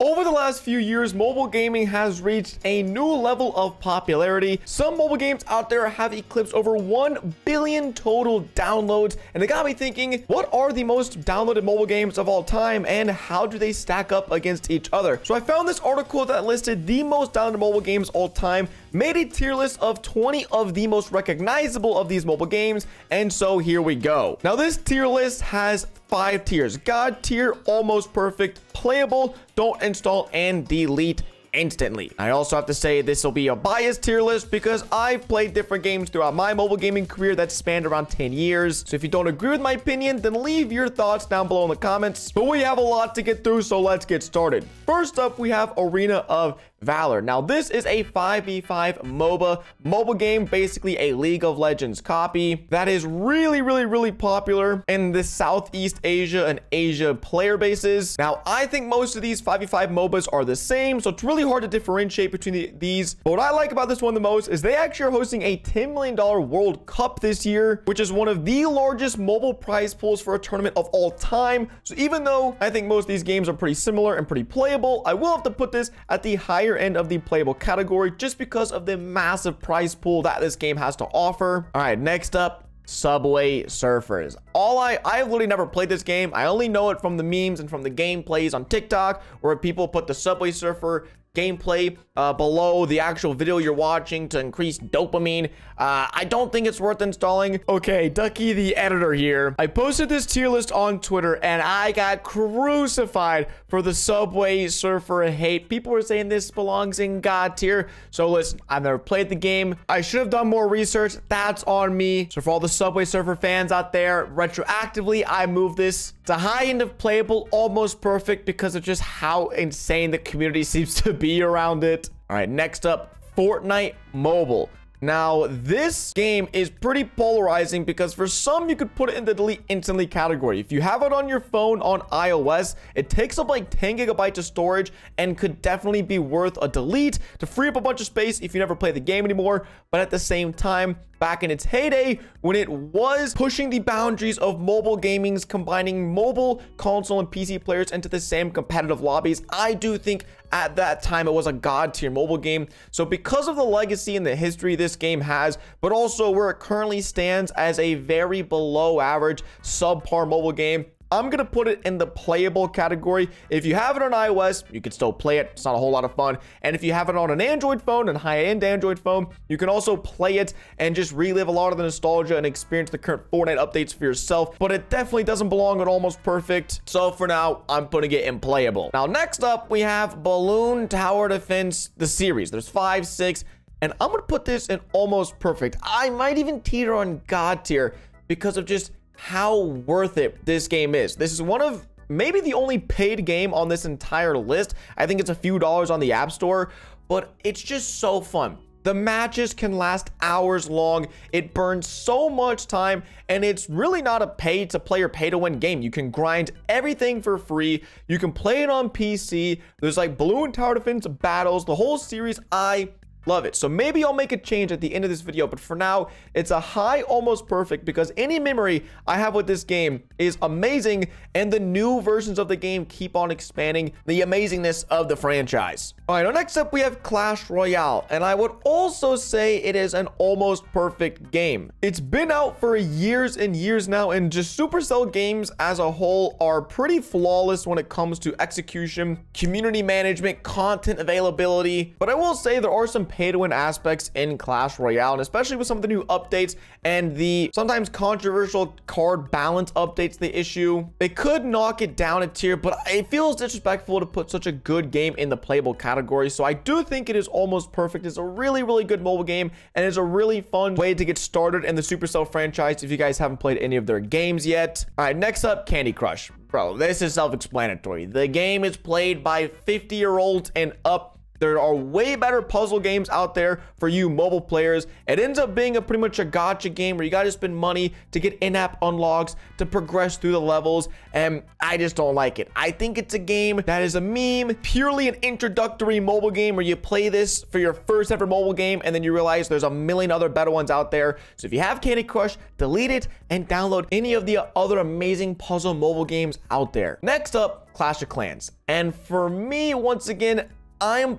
Over the last few years, mobile gaming has reached a new level of popularity. Some mobile games out there have eclipsed over 1 billion total downloads, and it got me thinking, what are the most downloaded mobile games of all time, and how do they stack up against each other? So I found this article that listed the most downloaded mobile games all time, made a tier list of 20 of the most recognizable of these mobile games, and so here we go. Now this tier list has 5 tiers: God tier, almost perfect, playable, don't install, and delete instantly. I also have to say this will be a biased tier list because I've played different games throughout my mobile gaming career that spanned around 10 years. So if you don't agree with my opinion, then leave your thoughts down below in the comments. But we have a lot to get through, so let's get started. First up, we have Arena of Valor. Now this is a 5v5 MOBA mobile game, basically a League of Legends copy that is really popular in the Southeast Asia and Asia player bases. Now I think most of these 5v5 MOBAs are the same, so it's really hard to differentiate between these. But what I like about this one the most is they actually are hosting a $10 million World Cup this year, which is one of the largest mobile prize pools for a tournament of all time. So even though I think most of these games are pretty similar and pretty playable, I will have to put this at the higher end of the playable category just because of the massive prize pool that this game has to offer. All right, next up, Subway Surfers. I've literally never played this game. I only know it from the memes and from the gameplays on TikTok where people put the Subway Surfer gameplay below the actual video you're watching to increase dopamine. I don't think it's worth installing. Okay, Ducky the editor here. I posted this tier list on Twitter and I got crucified for the Subway Surfer hate. People were saying this belongs in God tier. So listen, I've never played the game. I should have done more research. That's on me. So for all the Subway Surfer fans out there, retroactively, I moved this to high end of playable, almost perfect, because of just how insane the community seems to be around it. All right, next up, Fortnite Mobile. Now, this game is pretty polarizing because for some, you could put it in the delete instantly category. If you have it on your phone on iOS, it takes up like 10 gigabytes of storage and could definitely be worth a delete to free up a bunch of space if you never play the game anymore. But at the same time, back in its heyday, when it was pushing the boundaries of mobile gaming's combining mobile, console, and PC players into the same competitive lobbies, I do think at that time it was a god tier mobile game. So because of the legacy and the history this game has, but also where it currently stands as a very below average subpar mobile game, I'm gonna put it in the playable category. If you have it on iOS, you can still play it. It's not a whole lot of fun. And if you have it on an Android phone, and high-end Android phone, you can also play it and just relive a lot of the nostalgia and experience the current Fortnite updates for yourself. But it definitely doesn't belong on almost perfect. So for now, I'm putting it in playable. Now, next up, we have Balloon Tower Defense, the series. There's 5, 6, and I'm gonna put this in almost perfect. I might even teeter on God tier because of just how worth it this game is. This is one of maybe the only paid game on this entire list. I think it's a few dollars on the App Store, but it's just so fun. The matches can last hours long. It burns so much time, and it's really not a pay to play or pay to win game. You can grind everything for free. You can play it on PC. There's like Balloon Tower Defense battles, the whole series. I love it. So maybe I'll make a change at the end of this video, but for now, it's a high almost perfect because any memory I have with this game is amazing, and the new versions of the game keep on expanding the amazingness of the franchise. All right, next up, we have Clash Royale, and I would also say it is an almost perfect game. It's been out for years and years now, and just Supercell games as a whole are pretty flawless when it comes to execution, community management, content availability, but I will say there are some pay-to-win aspects in Clash Royale, and especially with some of the new updates and the sometimes controversial card balance updates they issue, they could knock it down a tier, but it feels disrespectful to put such a good game in the playable category. So I do think it is almost perfect. It's a really good mobile game, and it's a really fun way to get started in the Supercell franchise if you guys haven't played any of their games yet. All right, next up, Candy Crush. Bro, this is self-explanatory. The game is played by 50-year-olds and up. There are way better puzzle games out there for you mobile players. It ends up being pretty much a gacha game where you got to spend money to get in-app unlocks, to progress through the levels, and I just don't like it. I think it's a game that is a meme, purely an introductory mobile game where you play this for your first ever mobile game, and then you realize there's a million other better ones out there. So if you have Candy Crush, delete it and download any of the other amazing puzzle mobile games out there. Next up, Clash of Clans. And for me, once again,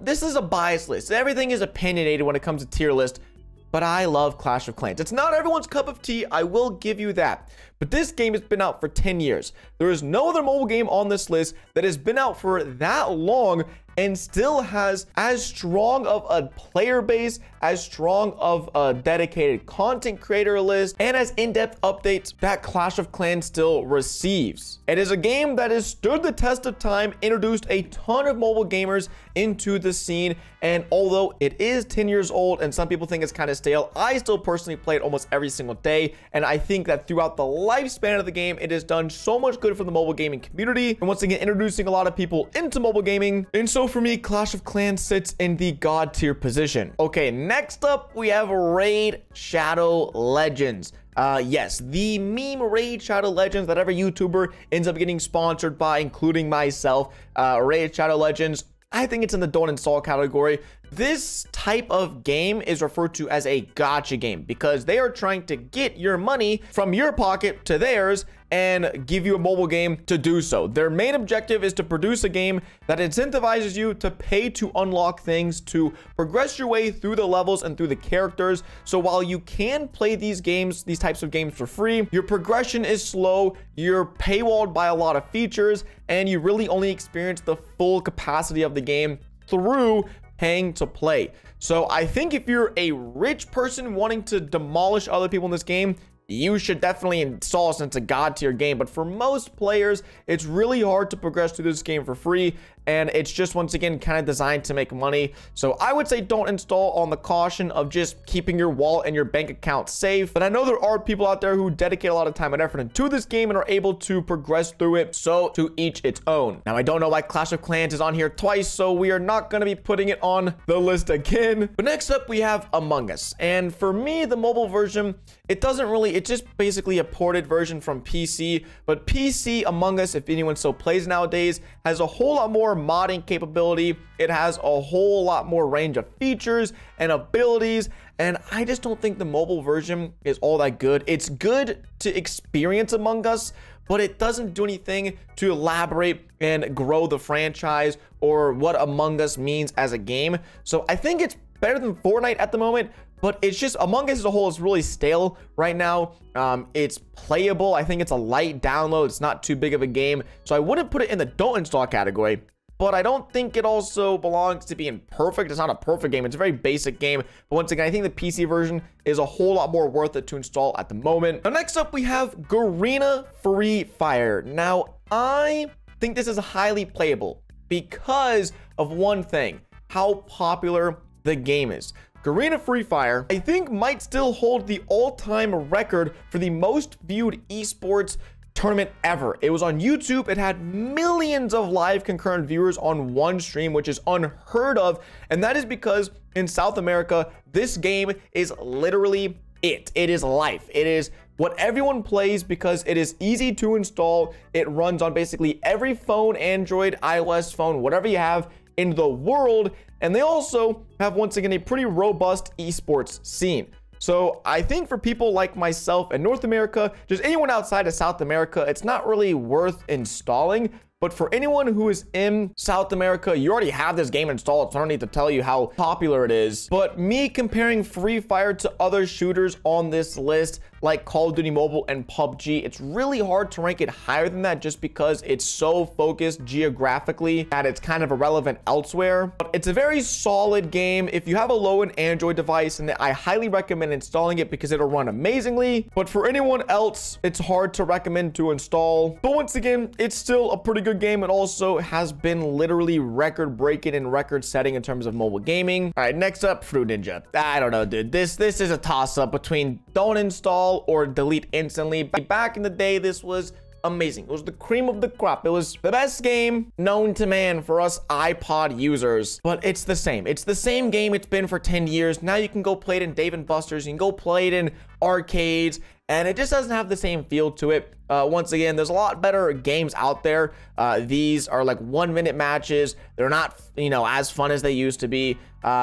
this is a biased list. Everything is opinionated when it comes to tier list, but I love Clash of Clans. It's not everyone's cup of tea, I will give you that. But this game has been out for 10 years. There is no other mobile game on this list that has been out for that long and still has as strong of a player base, as strong of a dedicated content creator list, and as in-depth updates that Clash of Clans still receives. It is a game that has stood the test of time, introduced a ton of mobile gamers into the scene, and although it is 10 years old and some people think it's kind of stale, I still personally play it almost every single day, and I think that throughout the lifespan of the game, it has done so much good for the mobile gaming community, and once again, introducing a lot of people into mobile gaming. And so for me, Clash of Clans sits in the god tier position. Okay, next up, we have Raid Shadow Legends. Yes, the meme Raid Shadow Legends that every YouTuber ends up getting sponsored by, including myself. Raid Shadow Legends, I think it's in the don't install category. This type of game is referred to as a gacha game because they are trying to get your money from your pocket to theirs and give you a mobile game to do so. Their main objective is to produce a game that incentivizes you to pay to unlock things, to progress your way through the levels and through the characters. So while you can play these games, these types of games for free, your progression is slow, you're paywalled by a lot of features, and you really only experience the full capacity of the game through paying to play. So I think if you're a rich person wanting to demolish other people in this game, you should definitely install since it's a god tier game. But for most players, it's really hard to progress through this game for free, and it's just once again kind of designed to make money. So I would say don't install on the caution of just keeping your wallet and your bank account safe. But I know there are people out there who dedicate a lot of time and effort into this game and are able to progress through it. So to each its own. Now I don't know why Clash of Clans is on here twice, so we are not going to be putting it on the list again. But next up we have Among Us, and for me the mobile version, it's just basically a ported version from PC. But PC Among Us, if anyone still plays nowadays, has a whole lot more modding capability. It has a whole lot more range of features and abilities, and I just don't think the mobile version is all that good. It's good to experience Among Us, but it doesn't do anything to elaborate and grow the franchise or what Among Us means as a game. So I think it's better than Fortnite at the moment, but it's just Among Us as a whole is really stale right now. It's playable. I think it's a light download. It's not too big of a game, so I wouldn't put it in the don't install category. But I don't think it also belongs to being perfect. It's not a perfect game. It's a very basic game. But once again, I think the PC version is a whole lot more worth it to install at the moment. Now, next up, we have Garena Free Fire. Now, I think this is highly playable because of one thing: how popular the game is. Garena Free Fire, I think, might still hold the all-time record for the most viewed esports tournament ever. It was on YouTube. It had millions of live concurrent viewers on one stream, which is unheard of. And that is because in South America, this game is literally it. It is life. It is what everyone plays because it is easy to install. It runs on basically every phone, Android, iOS phone, whatever you have in the world. And they also have, once again, a pretty robust esports scene. So I think for people like myself in North America, just anyone outside of South America, it's not really worth installing. But for anyone who is in South America, you already have this game installed, so I don't need to tell you how popular it is. But me comparing Free Fire to other shooters on this list, like Call of Duty Mobile and PUBG, it's really hard to rank it higher than that just because it's so focused geographically that it's kind of irrelevant elsewhere. But it's a very solid game. If you have a low-end Android device, and I highly recommend installing it because it'll run amazingly. But for anyone else, it's hard to recommend to install. But once again, it's still a pretty good game. It also has been literally record-breaking and record-setting in terms of mobile gaming. All right, next up, Fruit Ninja. I don't know, dude. This is a toss-up between don't install or delete instantly. Back in the day, this was amazing. It was the cream of the crop. It was the best game known to man for us iPod users. But it's the same. It's the same game it's been for 10 years. Now you can go play it in Dave & Buster's. You can go play it in arcades. And it just doesn't have the same feel to it. Once again, there's a lot better games out there. These are like 1-minute matches. They're not, you know, as fun as they used to be.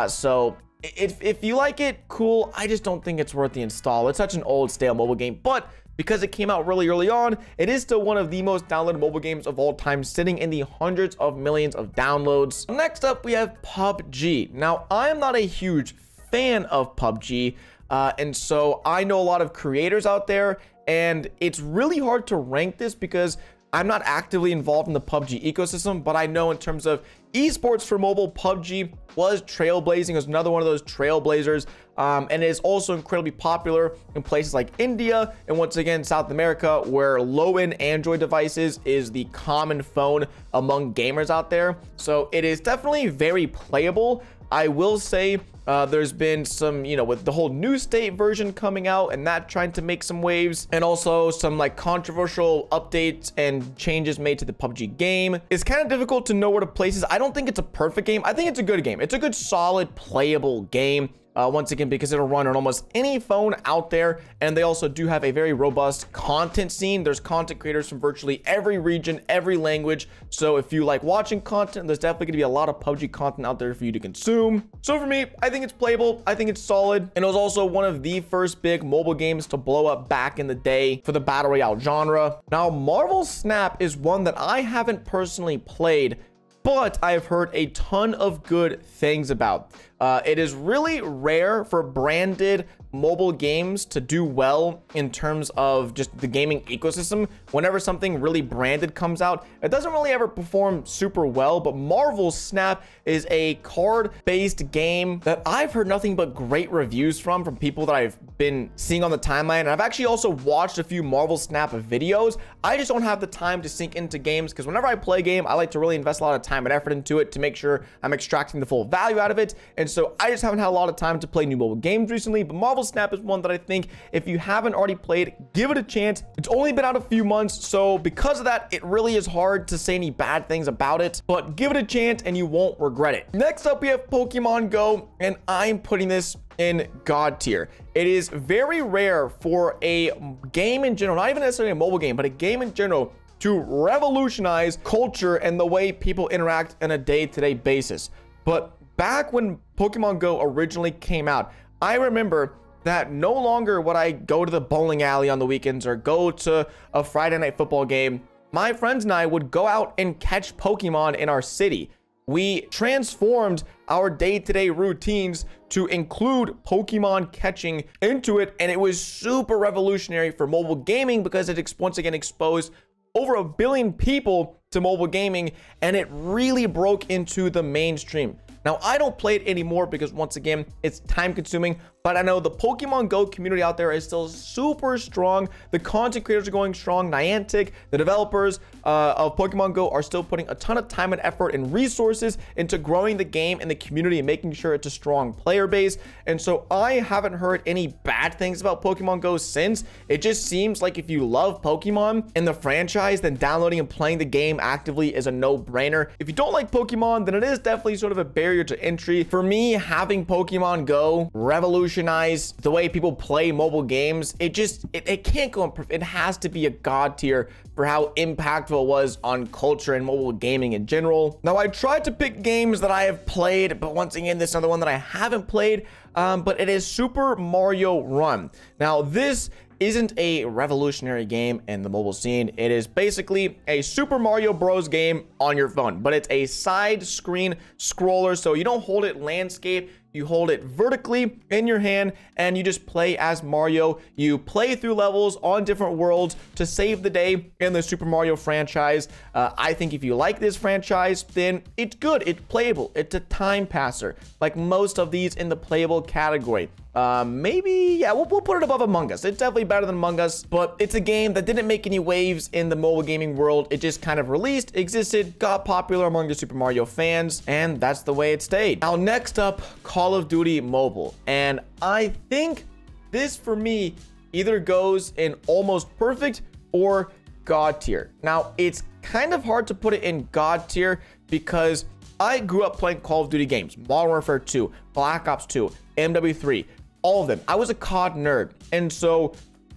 So if you like it, cool. I just don't think it's worth the install. It's such an old, stale mobile game. But because it came out really early on, it is still one of the most downloaded mobile games of all time, sitting in the hundreds of millions of downloads. Next up, we have PUBG. Now, I am not a huge fan of PUBG. And so I know a lot of creators out there, and it's really hard to rank this because I'm not actively involved in the PUBG ecosystem, but I know in terms of esports for mobile, PUBG was trailblazing. It was another one of those trailblazers, and it is also incredibly popular in places like India and once again South America, where low-end Android devices is the common phone among gamers out there. So it is definitely very playable. I will say there's been some, you know, with the whole new state version coming out and that trying to make some waves, and also some like controversial updates and changes made to the PUBG game. It's kind of difficult to know where to place this. I don't think it's a perfect game. I think it's a good game. It's a good, solid, playable game. Once again, because it'll run on almost any phone out there, and they also do have a very robust content scene. There's content creators from virtually every region, every language. So if you like watching content, there's definitely going to be a lot of PUBG content out there for you to consume. So for me, I think it's playable. I think it's solid. And it was also one of the first big mobile games to blow up back in the day for the battle royale genre. Now, Marvel Snap is one that I haven't personally played, but I've heard a ton of good things about. It is really rare for branded mobile games to do well in terms of just the gaming ecosystem. Whenever something really branded comes out, it doesn't really ever perform super well. But Marvel Snap is a card-based game that I've heard nothing but great reviews from people that I've been seeing on the timeline. And I've actually also watched a few Marvel Snap videos. I just don't have the time to sink into games, because whenever I play a game, I like to really invest a lot of time and effort into it to make sure I'm extracting the full value out of it. And so I just haven't had a lot of time to play new mobile games recently. But Marvel Snap is one that I think if you haven't already played, give it a chance. It's only been out a few months, so because of that, it really is hard to say any bad things about it, but give it a chance and you won't regret it. Next up, we have Pokemon Go, and I'm putting this in God tier. It is very rare for a game in general, not even necessarily a mobile game, but a game in general, to revolutionize culture and the way people interact on a day-to-day basis. But back when Pokemon Go originally came out, I remember that no longer would I go to the bowling alley on the weekends or go to a Friday night football game. My friends and I would go out and catch Pokemon in our city. We transformed our day-to-day routines to include Pokemon catching into it, and it was super revolutionary for mobile gaming because it once again exposed over 1 billion people to mobile gaming, and it really broke into the mainstream. Now, I don't play it anymore because, once again, it's time consuming, but I know the Pokemon Go community out there is still super strong. The content creators are going strong. Niantic, the developers of Pokemon Go, are still putting a ton of time and effort and resources into growing the game and the community and making sure it's a strong player base. And so I haven't heard any bad things about Pokemon Go since. It just seems like if you love Pokemon and the franchise, then downloading and playing the game actively is a no-brainer. If you don't like Pokemon, then it is definitely sort of a barrier to entry. For me, having Pokemon Go revolutionize the way people play mobile games, it can't go improve. It has to be a god tier for how impactful it was on culture and mobile gaming in general. Now, I tried to pick games that I have played, but once again, this is another one that I haven't played, but it is Super Mario Run. Now, this isn't a revolutionary game in the mobile scene. It is basically a Super Mario Bros. Game on your phone, but it's a side screen scroller, so you don't hold it landscape. You hold it vertically in your hand and you just play as Mario. You play through levels on different worlds to save the day in the Super Mario franchise. I think if you like this franchise, then it's good. It's playable. It's a time passer, like most of these in the playable category. Maybe, yeah, we'll put it above Among Us. It's definitely better than Among Us, but it's a game that didn't make any waves in the mobile gaming world. It just kind of released, existed, got popular among the Super Mario fans, and that's the way it stayed. Now, next up, Call of Duty Mobile. And I think this, for me, either goes in almost perfect or God tier. Now, it's kind of hard to put it in God tier because I grew up playing Call of Duty games, Modern Warfare 2, Black Ops 2, MW3, all of them. I was a COD nerd. And so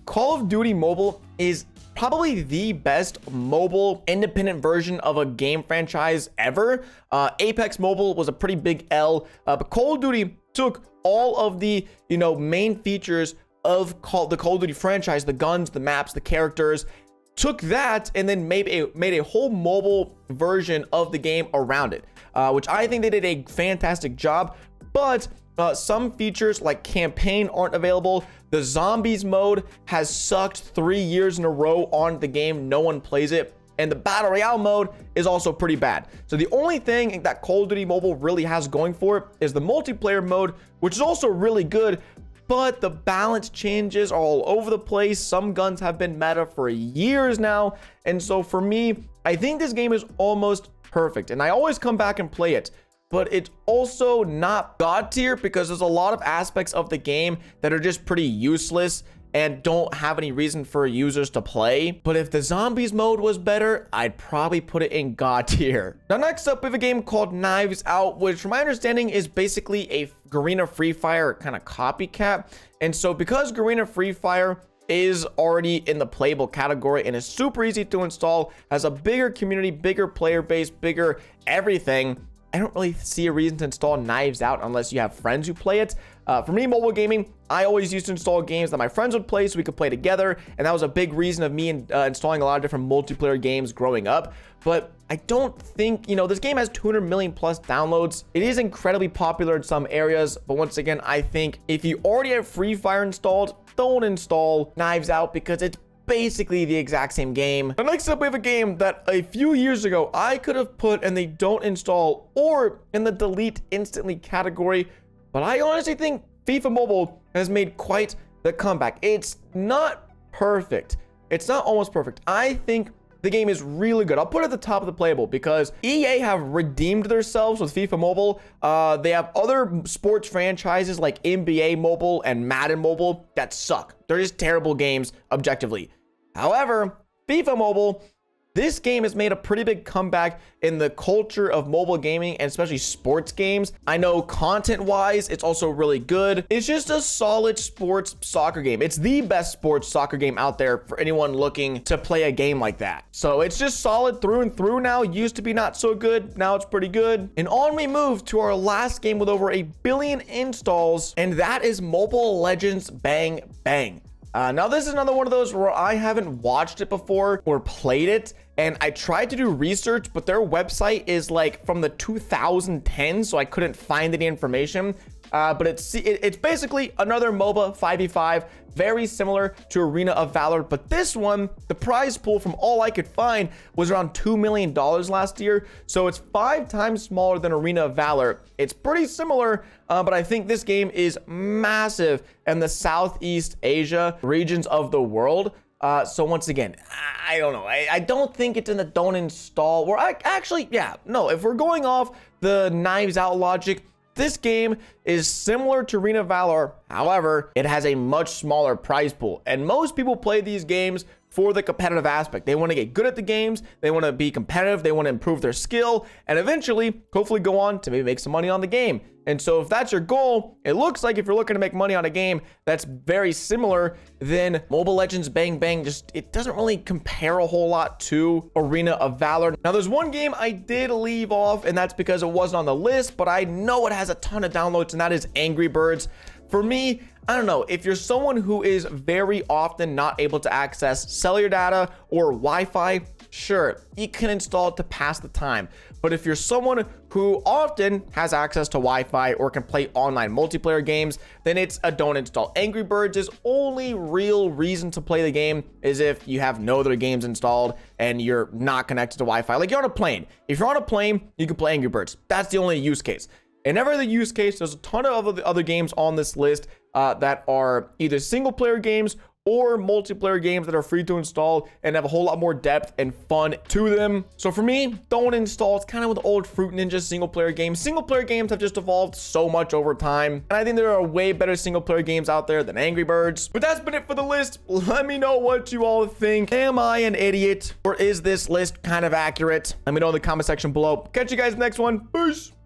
Call of Duty Mobile is probably the best mobile independent version of a game franchise ever. Apex Mobile was a pretty big L, but Call of Duty took all of the, main features of the Call of Duty franchise, the guns, the maps, the characters, took that and then made a whole mobile version of the game around it, which I think they did a fantastic job. But some features like campaign aren't available. The zombies mode has sucked 3 years in a row on the game. No one plays it. And the battle royale mode is also pretty bad. So the only thing that Call of Duty Mobile really has going for it is the multiplayer mode, which is also really good, but the balance changes are all over the place. Some guns have been meta for years now. And so for me, I think this game is almost perfect. And I always come back and play it, but it's also not God tier because there's a lot of aspects of the game that are just pretty useless and don't have any reason for users to play. But if the zombies mode was better, I'd probably put it in God tier. Now, next up, we have a game called Knives Out, which from my understanding is basically a Garena Free Fire kind of copycat. And so because Garena Free Fire is already in the playable category and is super easy to install, has a bigger community, bigger player base, bigger everything, I don't really see a reason to install Knives Out unless you have friends who play it. For me, mobile gaming, I always used to install games that my friends would play so we could play together. And that was a big reason of me installing a lot of different multiplayer games growing up. But I don't think, this game has 200 million plus downloads. It is incredibly popular in some areas. But once again, I think if you already have Free Fire installed, don't install Knives Out because it's basically the exact same game. Now, next up, we have a game that a few years ago I could have put in the don't install or in the delete instantly category, but I honestly think FIFA Mobile has made quite the comeback. It's not perfect. It's not almost perfect. I think the game is really good. I'll put it at the top of the playable because EA have redeemed themselves with FIFA Mobile. They have other sports franchises like NBA Mobile and Madden Mobile that suck. They're just terrible games objectively. However, FIFA Mobile, this game has made a pretty big comeback in the culture of mobile gaming and especially sports games. I know content-wise, it's also really good. It's just a solid sports soccer game. It's the best sports soccer game out there for anyone looking to play a game like that. So it's just solid through and through now. Used to be not so good. Now it's pretty good. And on we move to our last game with over 1 billion installs, and that is Mobile Legends Bang Bang. Now, this is another one of those where I haven't watched it before or played it, and I tried to do research, but their website is like from the 2010s, so I couldn't find any information. But it's basically another MOBA 5v5, very similar to Arena of Valor. But this one, the prize pool from all I could find was around $2 million last year. So it's 5 times smaller than Arena of Valor. It's pretty similar, but I think this game is massive in the Southeast Asia regions of the world. So once again, I don't know. I don't think it's in the don't install. Or if we're going off the Knives Out logic, this game is similar to Arena of Valor. However, it has a much smaller prize pool. And most people play these games for the competitive aspect. They want to get good at the games. They want to be competitive. They want to improve their skill and eventually, hopefully go on to maybe make some money on the game. And so if that's your goal, it looks like if you're looking to make money on a game that's very similar, then Mobile Legends Bang Bang it doesn't really compare a whole lot to Arena of Valor. Now, there's one game I did leave off, and that's because it wasn't on the list, but I know it has a ton of downloads, and that is Angry Birds. For me, I don't know, if you're someone who is very often not able to access cellular data or Wi-Fi, sure, you can install it to pass the time. But if you're someone who often has access to Wi-Fi or can play online multiplayer games, then it's a don't install. Angry Birds' only real reason to play the game is if you have no other games installed and you're not connected to Wi-Fi. Like, you're on a plane. If you're on a plane, you can play Angry Birds. That's the only use case. In every other use case, there's a ton of other games on this list that are either single player games or multiplayer games that are free to install and have a whole lot more depth and fun to them. So for me, don't install. It's kind of with old Fruit Ninja single player games. Single player games have just evolved so much over time, and I think there are way better single player games out there than Angry Birds. But that's been it for the list. Let me know what you all think. Am I an idiot, or is this list kind of accurate? Let me know in the comment section below. Catch you guys next one. Peace.